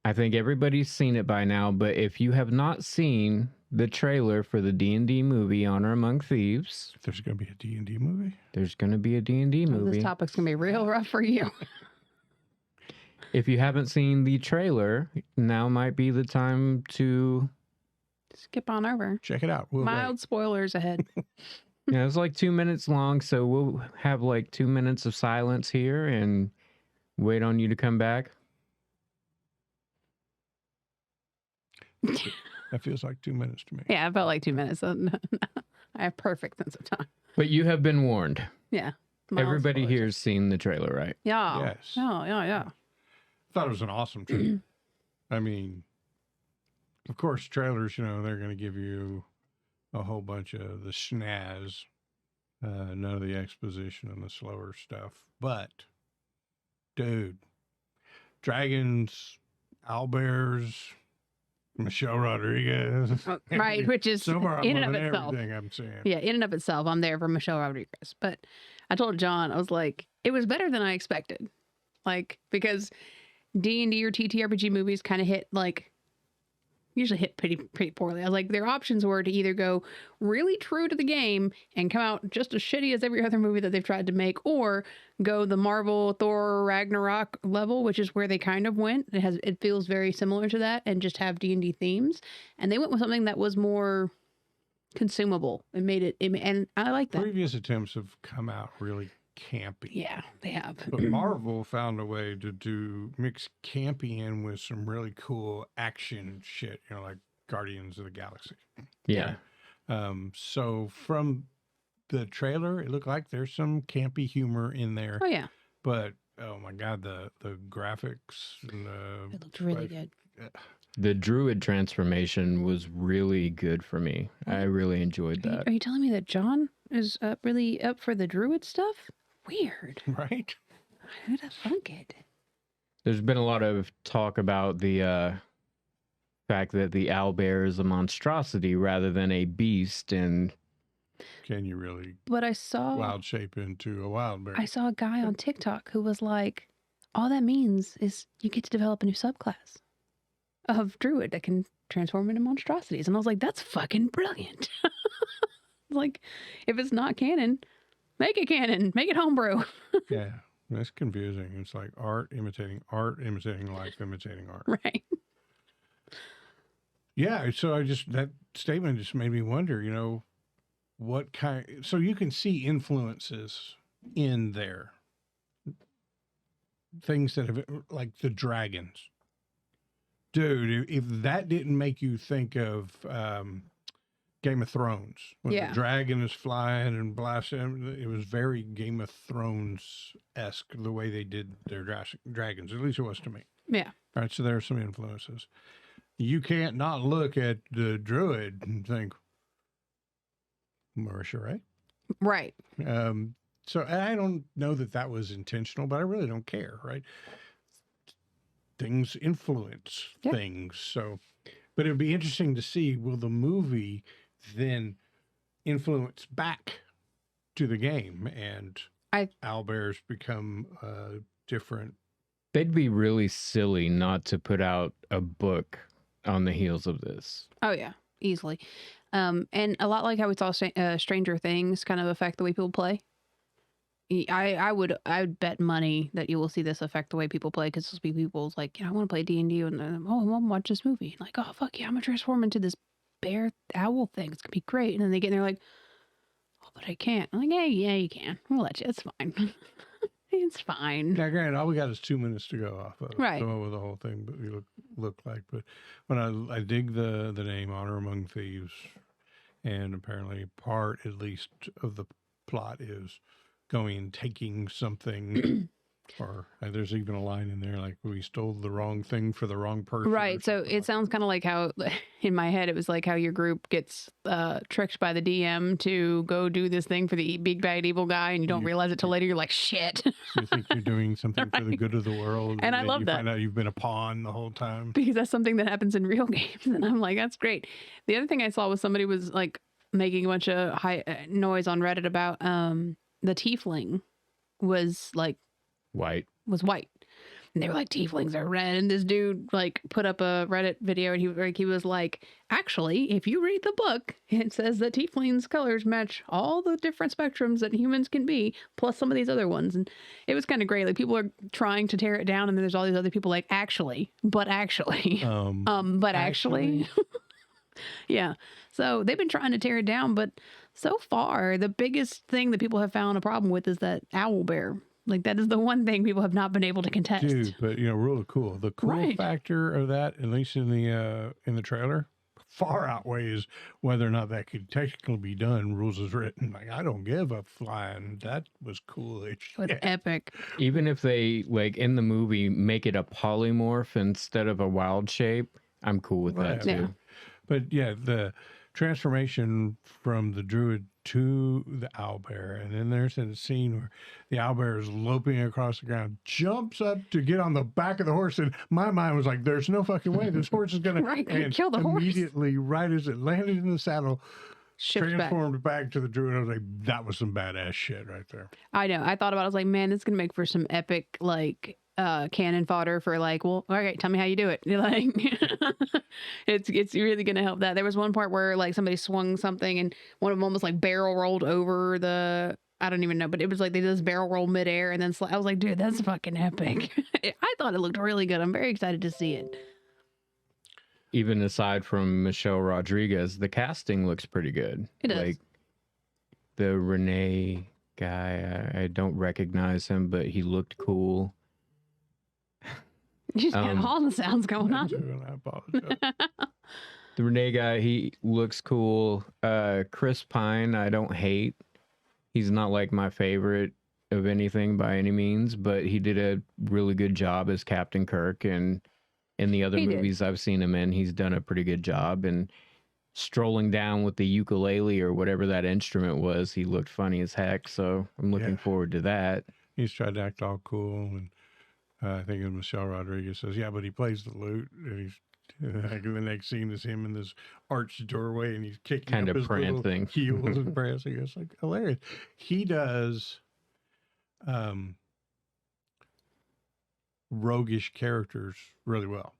I think everybody's seen it by now, but if you have not seen the trailer for the D&D movie Honor Among Thieves, There's going to be a D&D movie? there's going to be a D&D movie. This topic's going to be real rough for you. If you haven't seen the trailer, now might be the time to skip on over. Check it out. We'll Mild wait. spoilers ahead. Yeah, it's like 2 minutes long, so we'll have like 2 minutes of silence here and wait on you to come back. That feels like 2 minutes to me. Yeah, it felt like 2 minutes. I have perfect sense of time. But you have been warned. Yeah. Everybody here has seen the trailer, right? Yeah. Yes. Yeah. I thought it was an awesome trailer. I mean, of course, trailers, they're going to give you a whole bunch of the snaz, none of the exposition and the slower stuff. But, dude, dragons, owlbears, Michelle Rodriguez. Right, which is so far, in and I'm of loving itself. everything I'm seeing. Yeah, in and of itself, I'm there for Michelle Rodriguez. But I told John, I was like, it was better than I expected. Like, because D&D or TTRPG movies kind of usually hit pretty poorly. I was like, their options were to either go really true to the game and come out just as shitty as every other movie that they've tried to make, or go the Marvel Thor Ragnarok level, which is where they kind of went. It feels very similar to that, and just have D&D themes. And they went with something that was more consumable and made it, and I like that. Previous attempts have come out really campy. Yeah, they have. But Marvel found a way to mix campy in with some really cool action shit, like Guardians of the Galaxy. Yeah. So from the trailer, it looked like there's some campy humor in there. Oh yeah. But oh my God, the graphics and It looked really good. The druid transformation was really good for me. I really enjoyed that. Are you telling me that John is really up for the druid stuff? Weird. Right? Who'd have thunk it? There's been a lot of talk about the fact that the owlbear is a monstrosity rather than a beast, and Can you really But I saw wild shape into a wild bear? I saw a guy on TikTok who was like, all that means is you get to develop a new subclass of druid that can transform into monstrosities. And I was like, that's fucking brilliant. Like, if it's not canon, make it canon. Make it homebrew. Yeah, that's confusing. It's like art, imitating life, imitating art. Right. Yeah, so that statement just made me wonder, what kind, so you can see influences in there. Things that have, like the dragons. Dude, if that didn't make you think of Game of Thrones, when the dragon is flying and blasting, it was very Game of Thrones-esque the way they did their dragons. At least it was to me. Yeah. All right, so there are some influences. You can't not look at the druid and think, Marisha, right? Right. So I don't know that was intentional, but I really don't care, right? Things influence things. So, but it'd be interesting to see, will the movie then influence back to the game and owlbears become different? They'd be really silly not to put out a book on the heels of this. Oh, yeah. Easily. And a lot like how we saw Stranger Things kind of affect the way people play. I would bet money that you will see this affect the way people play, because there'll be people like, I want to play D&D, and I want to watch this movie. Like, oh, fuck yeah, I'm going to transform into this bear owl thing. It's going to be great. And then they get in there like, oh, but I can't. I'm like, yeah, you can. We'll let you. It's fine. It's fine. Now, granted, all we got is 2 minutes to go off of. Right. Don't know what the whole thing but we look like. But when I dig the name Honor Among Thieves, and apparently part, at least, of the plot is going and taking something, or there's even a line in there like, we stole the wrong thing for the wrong person. Right. So it sounds kind of like how, in my head, it was like how your group gets tricked by the DM to go do this thing for the big bad evil guy, and you don't realize it till later. You're like, shit. You think you're doing something for the good of the world, and I love that. You find out you've been a pawn the whole time. Because that's something that happens in real games, and I'm like, that's great. The other thing I saw was somebody was like making a bunch of high noise on Reddit about the tiefling was like white. And they were like, tieflings are red. And this dude like put up a Reddit video and he was like, actually, if you read the book, it says that tieflings colors match all the different spectrums that humans can be, plus some of these other ones. And it was kind of great. Like people are trying to tear it down, and then there's all these other people like, actually, but actually, but actually. Yeah. So they've been trying to tear it down, but so far the biggest thing that people have found a problem with is that owl bear. Like that is the one thing people have not been able to contest. Dude, but really cool. The cool Right. factor of that, at least in the trailer, far outweighs whether or not that could technically be done. Rules is written. Like I don't give a flying. That was coolish. It was epic. Even if they like in the movie make it a polymorph instead of a wild shape, I'm cool with that too. Yeah. But yeah, the transformation from the druid to the owlbear, and then there's a scene where the owlbear is loping across the ground, jumps up to get on the back of the horse, and my mind was like, "There's no fucking way this horse is gonna Right, and kill the horse." Immediately, right as it landed in the saddle, Shift back. transformed back to the druid. I was like, that was some badass shit right there. I know. I thought about it. I was like, man, this is going to make for some epic, like, cannon fodder for like, well, all right, tell me how you do it. You're like, it's really going to help that. There was one part where like somebody swung something and one of them almost like barrel rolled over I don't even know, but it was like they did this barrel roll midair and then I was like, dude, that's fucking epic. I thought it looked really good. I'm very excited to see it. Even aside from Michelle Rodriguez, the casting looks pretty good. It does. Like the Renee guy, I don't recognize him, but he looked cool. You just got all the sounds going on. I apologize. The Renee guy, he looks cool. Chris Pine, I don't hate. He's not like my favorite of anything by any means, but he did a really good job as Captain Kirk, and in the other movies I've seen him in, he's done a pretty good job. And strolling down with the ukulele or whatever that instrument was, he looked funny as heck. So I'm looking forward to that. He's tried to act all cool, and I think it was Michelle Rodriguez says, "Yeah, but he plays the lute." And he's like, the next scene is him in this arched doorway, and he's kicking Kind up of his little prancing. heels and prancing. It's like hilarious. He does roguish characters really well.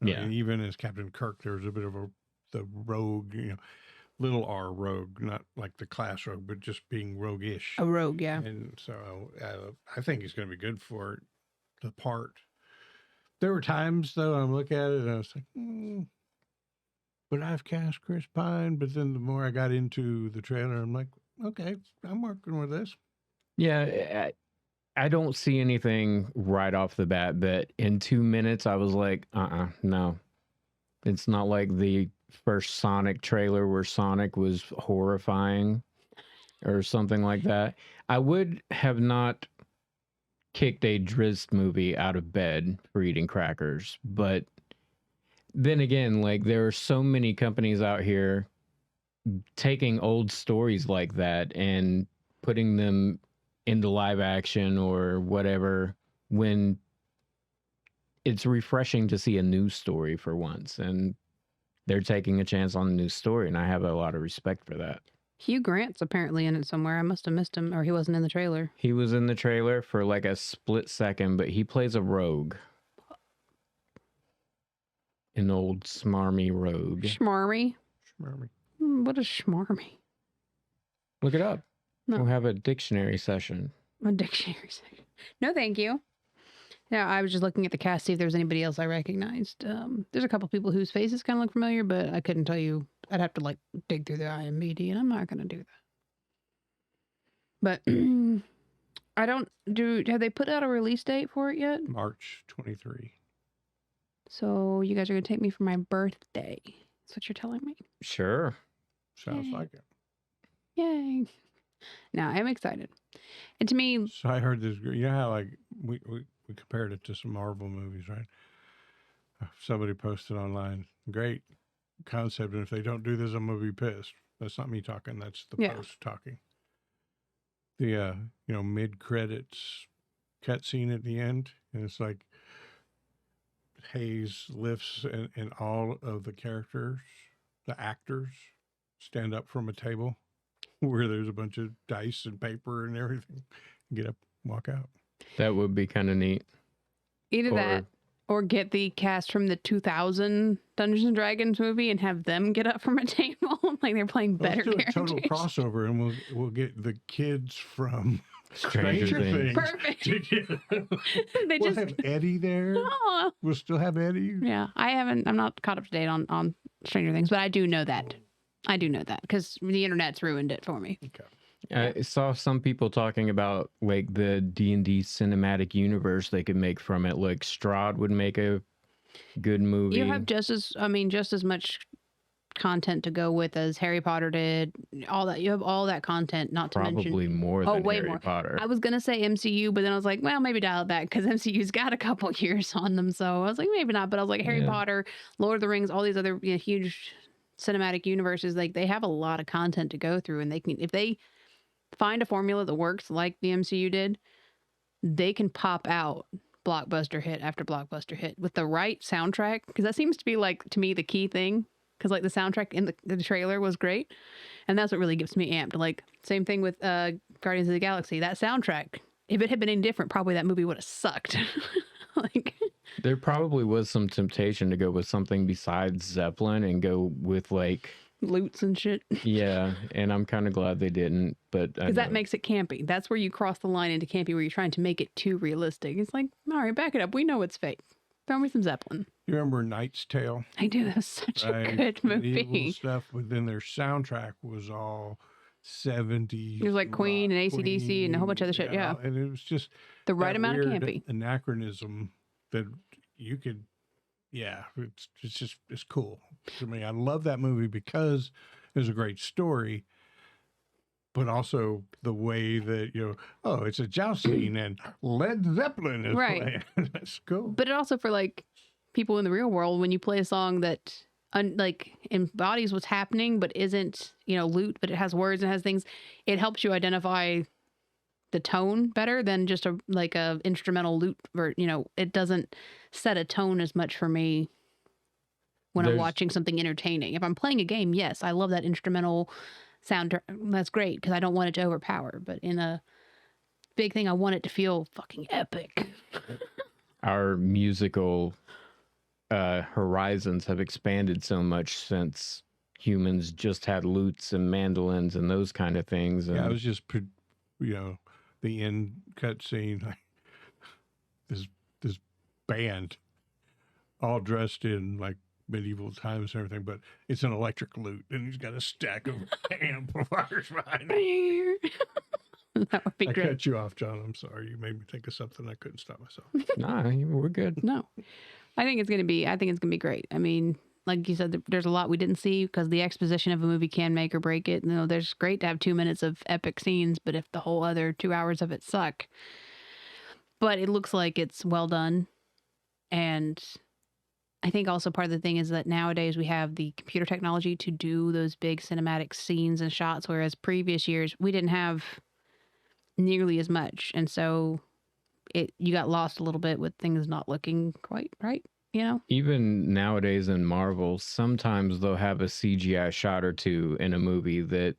Yeah. And even as Captain Kirk, there's a bit of the rogue, little R rogue, not like the class rogue, but just being roguish. A rogue, yeah. And so I think he's going to be good for the part. There were times, though, I'm looking at it and I was like, but I've cast Chris Pine. But then the more I got into the trailer, I'm like, okay, I'm working with this. Yeah, I don't see anything right off the bat that in 2 minutes I was like, no. It's not like the first Sonic trailer where Sonic was horrifying or something like that. I would have not kicked a Drizzt movie out of bed for eating crackers, but then again, like there are so many companies out here taking old stories like that and putting them into live action or whatever, when it's refreshing to see a new story for once, and they're taking a chance on a new story, and I have a lot of respect for that. Hugh Grant's apparently in it somewhere. I must have missed him, or he wasn't in the trailer. He was in the trailer for like a split second, but he plays a rogue. An old smarmy rogue. Schmarmy? Schmarmy. What is schmarmy? Look it up. No. We'll have a dictionary session. A dictionary section. No, thank you. Yeah, I was just looking at the cast, see if there's anybody else I recognized. There's a couple people whose faces kind of look familiar, but I couldn't tell you. I'd have to like dig through the IMDb, and I'm not going to do that. But I don't do. Have they put out a release date for it yet? March 23. So you guys are going to take me for my birthday. That's what you're telling me. Sure. Sounds Yay. like it. Yay. No, I'm excited. And to me, So I heard this. You know how like we compared it to some Marvel movies, right? Somebody posted online, great concept, and if they don't do this, I'm gonna be pissed. That's not me talking. That's the post talking. The mid credits cutscene at the end, and it's like Hayes lifts and all of the characters, the actors, stand up from a table where there's a bunch of dice and paper and everything, and get up, walk out. That would be kind of neat. Either Or- that or get the cast from the 2000 Dungeons and Dragons movie and have them get up from a table like they're playing better Let's do a characters. total crossover, and we'll get the kids from Stranger Stranger Things. Things. Perfect. to get- They we'll just have Eddie there. oh, We'll still have Eddie. yeah. I'm not caught up to date on Stranger Things, but I do know that. I do know that because the internet's ruined it for me. Okay. I saw some people talking about like the D&D cinematic universe they could make from it. Like Strahd would make a good movie. You have just as much content to go with as Harry Potter did. All that you have all that content. Not to mention probably more than way Harry more. Potter. I was gonna say MCU, but then I was like, well, maybe dial it back because MCU's got a couple years on them. So I was like, maybe not. But I was like, Harry Yeah. Potter, Lord of the Rings, all these other huge cinematic universes, like they have a lot of content to go through, and they can, if they find a formula that works like the MCU did, they can pop out blockbuster hit after blockbuster hit with the right soundtrack. Because that seems to be like to me the key thing. Because like the soundtrack in the trailer was great, and that's what really gets me amped. Like same thing with Guardians of the Galaxy. That soundtrack, if it had been any different, probably that movie would have sucked. Like There probably was some temptation to go with something besides Zeppelin and go with like, loots and shit. yeah, and I'm kind of glad they didn't. But Because that makes it campy. That's where you cross the line into campy, where you're trying to make it too realistic. It's like, all right, back it up. We know it's fake. Throw me some Zeppelin. You remember Knight's Tale? I do. That was such a Right? good Medieval movie. stuff, but then their soundtrack was all 70s. It was like Queen rock, and AC/DC and a whole bunch of other shit, yeah. And it was just The right that amount of weird campy. anachronism that you could, it's cool to me. I love that movie because it was a great story, but also the way that it's a joust scene and Led Zeppelin is Right. playing. That's cool. But it also for like people in the real world, when you play a song that like embodies what's happening, but isn't lute, but it has words and has things, it helps you identify the tone better than just a instrumental lute. Or it doesn't set a tone as much for me when I'm There's- watching something entertaining. If I'm playing a game, yes, I love that instrumental sound. That's great because I don't want it to overpower. But in a big thing, I want it to feel fucking epic. our musical horizons have expanded so much since humans just had lutes and mandolins and those kind of things. Yeah, it and- was just, the end cut scene. Like, this band, all dressed in like medieval times and everything, but it's an electric lute, and he's got a stack of amplifiers behind him. That would be I great. cut you off, John. I'm sorry. You made me think of something I couldn't stop myself. Nah, we're good. No, I think it's gonna be great. I mean, like you said, there's a lot we didn't see because the exposition of a movie can make or break it. There's great to have 2 minutes of epic scenes, but if the whole other 2 hours of it suck, but it looks like it's well done, and I think also part of the thing is that nowadays we have the computer technology to do those big cinematic scenes and shots, whereas previous years we didn't have nearly as much, and so you got lost a little bit with things not looking quite right. Even nowadays in Marvel, sometimes they'll have a CGI shot or two in a movie that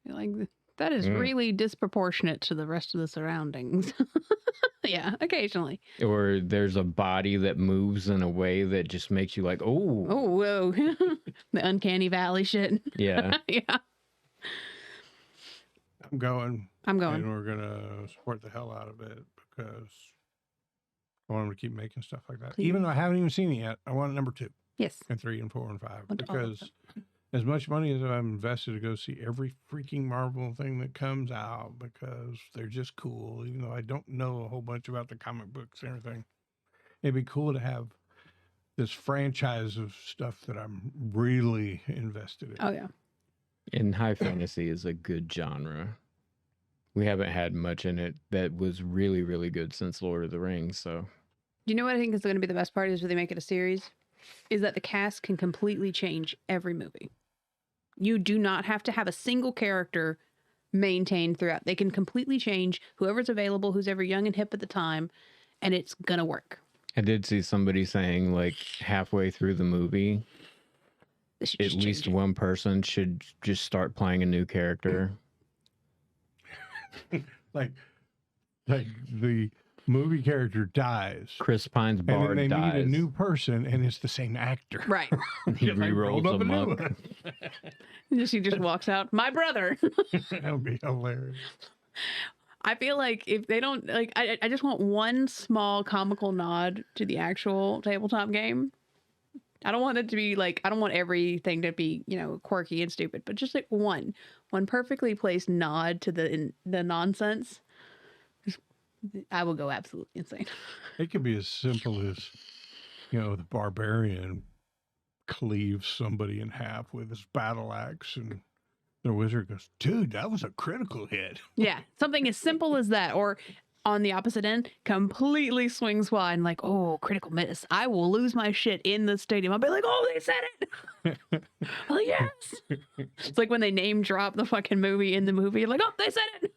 You're like, that is really disproportionate to the rest of the surroundings. Yeah, occasionally. or there's a body that moves in a way that just makes you like, oh, Oh, whoa. The uncanny valley shit. yeah. Yeah, I'm going. I'm going. And we're going to support the hell out of it because I want them to keep making stuff like that. Please. Even though I haven't even seen it yet, I want number 2 Yes. and 3 and 4 and 5 Want all of because as much money as I've invested to go see every freaking Marvel thing that comes out because they're just cool, even though I don't know a whole bunch about the comic books and everything. It'd be cool to have this franchise of stuff that I'm really invested in. Oh, yeah. And high fantasy is a good genre. We haven't had much in it that was really, really good since Lord of the Rings. So Do you know what I think is going to be the best part is when they make it a series? Is that the cast can completely change every movie. You do not have to have a single character maintained throughout. They can completely change whoever's available, who's ever young and hip at the time, and it's going to work. I did see somebody saying like halfway through the movie, They should at just change least it. one person should just start playing a new character. like the movie character dies. Chris Pine's And then bard they dies. need a new person, and it's the same actor. Right. He They re-rolls rolled up them a new up. one. She just walks out. My brother. That would be hilarious. I feel like if they don't like, I just want one small comical nod to the actual tabletop game. I don't want it to be like, I don't want everything to be, you know, quirky and stupid, but just like one perfectly placed nod to the nonsense. I will go absolutely insane. It could be as simple as, you know, the barbarian cleaves somebody in half with his battle axe, and the wizard goes, dude, that was a critical hit. Yeah, something as simple as that, or on the opposite end, completely swings wide and like, oh, critical miss. I will lose my shit in the stadium. I'll be like, oh, they said it. I'm like, yes. It's like when they name drop the fucking movie in the movie. Like, oh, they said it.